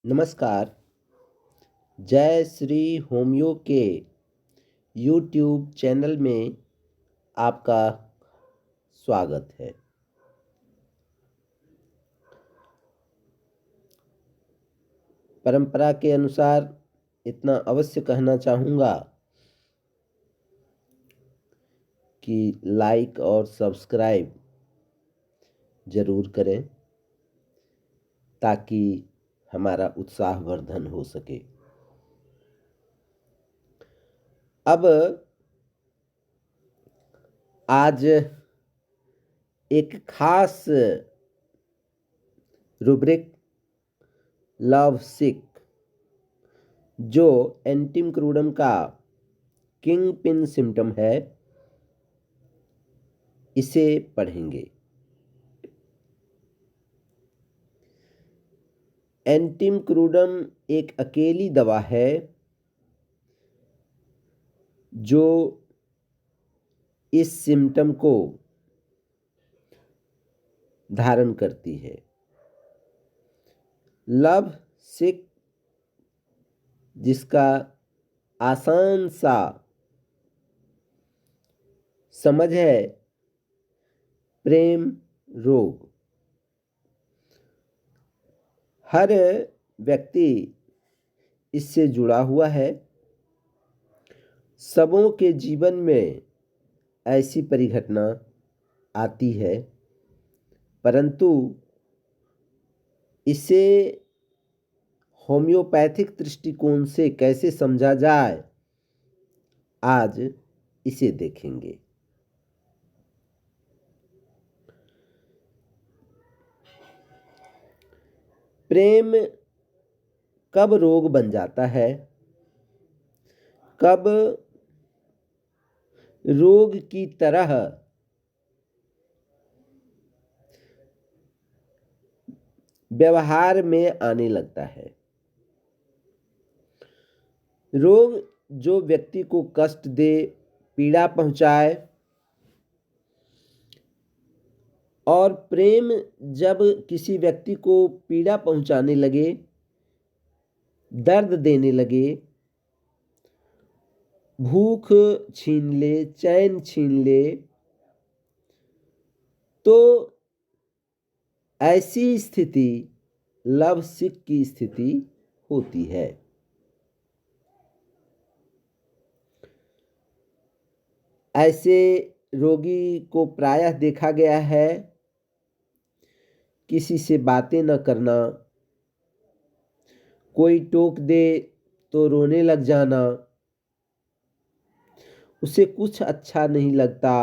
नमस्कार। जय श्री होमियो के यूट्यूब चैनल में आपका स्वागत है। परंपरा के अनुसार इतना अवश्य कहना चाहूँगा कि लाइक और सब्सक्राइब ज़रूर करें ताकि हमारा उत्साहवर्धन हो सके। अब आज एक खास रूब्रिक लव सिक जो एंटिम क्रूडम का किंग पिन सिम्टम है, इसे पढ़ेंगे। एंटिम क्रूडम एक अकेली दवा है जो इस सिम्टम को धारण करती है। लव सिक जिसका आसान सा समझ है प्रेम रोग। हर व्यक्ति इससे जुड़ा हुआ है। सबों के जीवन में ऐसी परिघटना आती है, परंतु इसे होम्योपैथिक दृष्टिकोण से कैसे समझा जाए, आज इसे देखेंगे। प्रेम कब रोग बन जाता है, कब रोग की तरह व्यवहार में आने लगता है। रोग जो व्यक्ति को कष्ट दे, पीड़ा पहुंचाए, और प्रेम जब किसी व्यक्ति को पीड़ा पहुंचाने लगे, दर्द देने लगे, भूख छीन ले, चैन छीन ले, तो ऐसी स्थिति लव सिक की स्थिति होती है। ऐसे रोगी को प्रायः देखा गया है किसी से बातें न करना, कोई टोक दे तो रोने लग जाना, उसे कुछ अच्छा नहीं लगता,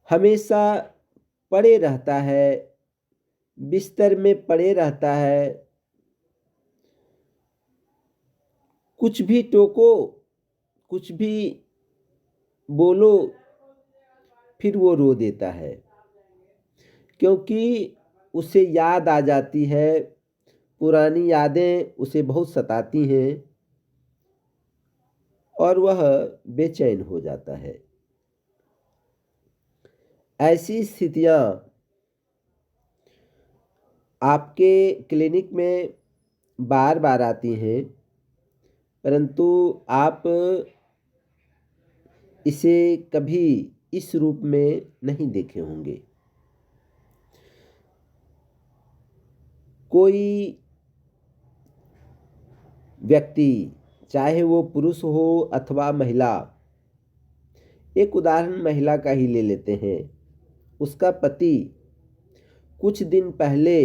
हमेशा पड़े रहता है, बिस्तर में पड़े रहता है, कुछ भी टोको, कुछ भी बोलो, फिर वो रो देता है, क्योंकि उसे याद आ जाती है, पुरानी यादें उसे बहुत सताती हैं और वह बेचैन हो जाता है। ऐसी स्थितियां आपके क्लिनिक में बार बार आती हैं, परंतु आप इसे कभी इस रूप में नहीं देखे होंगे। कोई व्यक्ति, चाहे वो पुरुष हो अथवा महिला, एक उदाहरण महिला का ही ले लेते हैं। उसका पति कुछ दिन पहले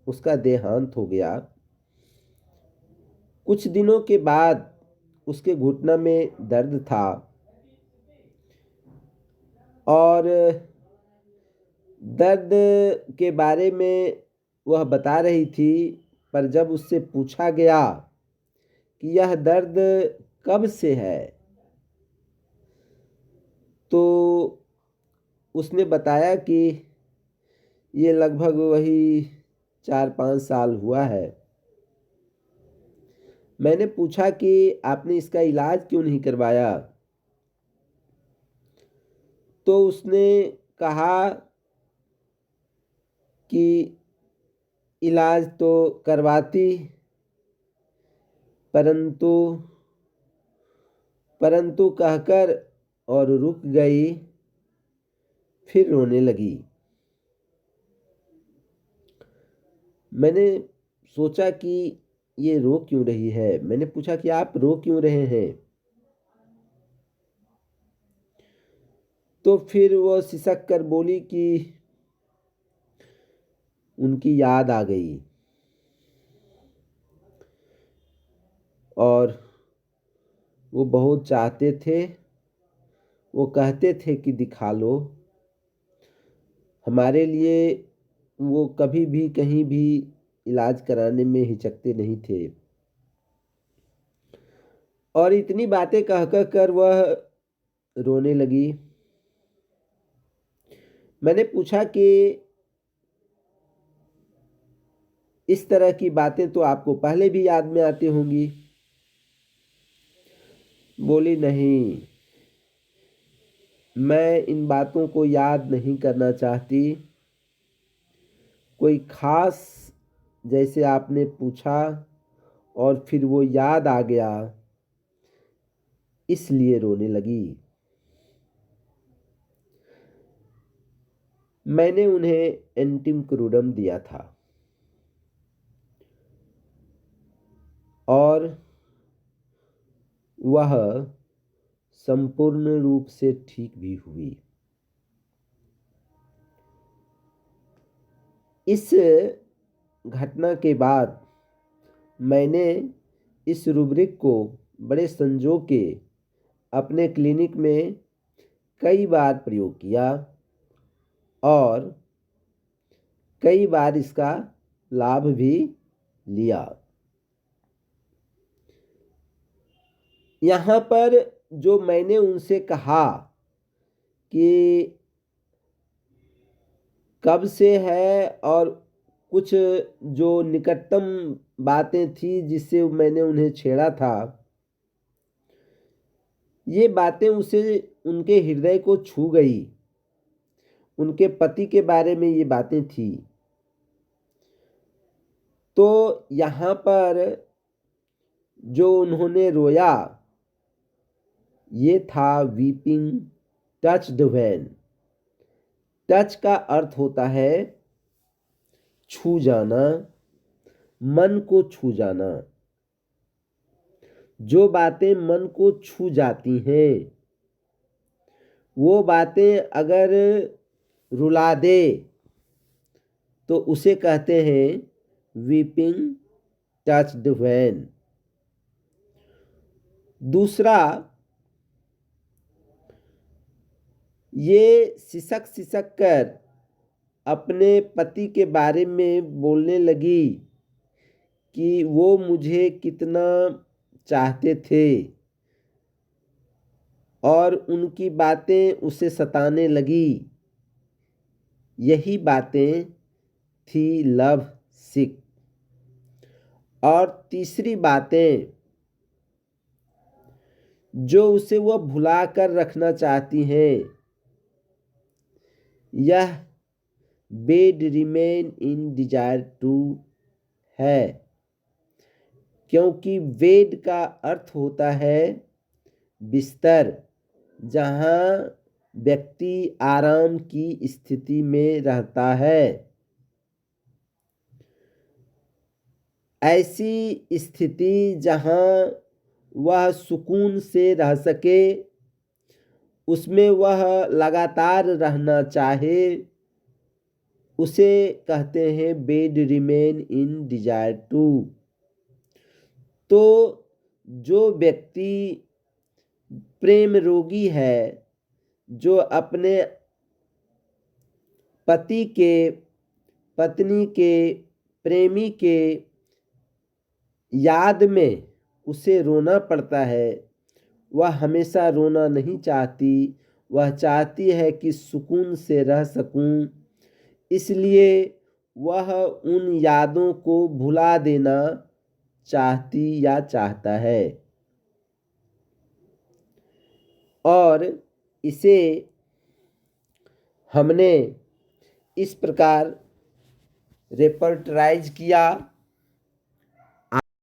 उसका देहांत हो गया। कुछ दिनों के बाद उसके घुटना में दर्द था और दर्द के बारे में वह बता रही थी, पर जब उससे पूछा गया कि यह दर्द कब से है, तो उसने बताया कि ये लगभग वही 4-5 साल हुआ है। मैंने पूछा कि आपने इसका इलाज क्यों नहीं करवाया, तो उसने कहा कि इलाज तो करवाती, परंतु कहकर और रुक गई, फिर रोने लगी। मैंने सोचा कि ये रो क्यों रही है। मैंने पूछा कि आप रो क्यों रहे हैं। तो फिर वो सिसक कर बोली कि उनकी याद आ गई और वो बहुत चाहते थे, वो कहते थे कि दिखा लो। हमारे लिए वो कभी भी कहीं भी इलाज कराने में हिचकते नहीं थे। और इतनी बातें कह कह कर वह रोने लगी। मैंने पूछा कि इस तरह की बातें तो आपको पहले भी याद में आती होंगी। बोली नहीं, मैं इन बातों को याद नहीं करना चाहती। कोई खास जैसे आपने पूछा और फिर वो याद आ गया, इसलिए रोने लगी। मैंने उन्हें एंटिम क्रूडम दिया था और वह संपूर्ण रूप से ठीक भी हुई। इस घटना के बाद मैंने इस रूब्रिक को बड़े संजोग के अपने क्लिनिक में कई बार प्रयोग किया और कई बार इसका लाभ भी लिया। यहाँ पर जो मैंने उनसे कहा कि कब से है और कुछ जो निकटतम बातें थी जिससे मैंने उन्हें छेड़ा था, ये बातें उसे उनके हृदय को छू गई। उनके पति के बारे में ये बातें थी। तो यहाँ पर जो उन्होंने रोया, ये था वीपिंग टच्ड व्हेन। टच का अर्थ होता है छू जाना, मन को छू जाना। जो बातें मन को छू जाती हैं, वो बातें अगर रुला दे तो उसे कहते हैं वीपिंग टच्ड व्हेन। दूसरा, ये सिसक सिसक कर अपने पति के बारे में बोलने लगी कि वो मुझे कितना चाहते थे और उनकी बातें उसे सताने लगी। यही बातें थी लव सिक। और तीसरी बातें जो उसे वह भुला कर रखना चाहती हैं, यह bed remain in desire to है, क्योंकि बेड का अर्थ होता है बिस्तर, जहाँ व्यक्ति आराम की स्थिति में रहता है। ऐसी स्थिति जहाँ वह सुकून से रह सके, उसमें वह लगातार रहना चाहे, उसे कहते हैं bed remain in desire to. तो जो व्यक्ति प्रेम रोगी है, जो अपने पति के, पत्नी के, प्रेमी के याद में उसे रोना पड़ता है, वह हमेशा रोना नहीं चाहती। वह चाहती है कि सुकून से रह सकूं, इसलिए वह उन यादों को भुला देना चाहती या चाहता है। और इसे हमने इस प्रकार रेपर्टराइज किया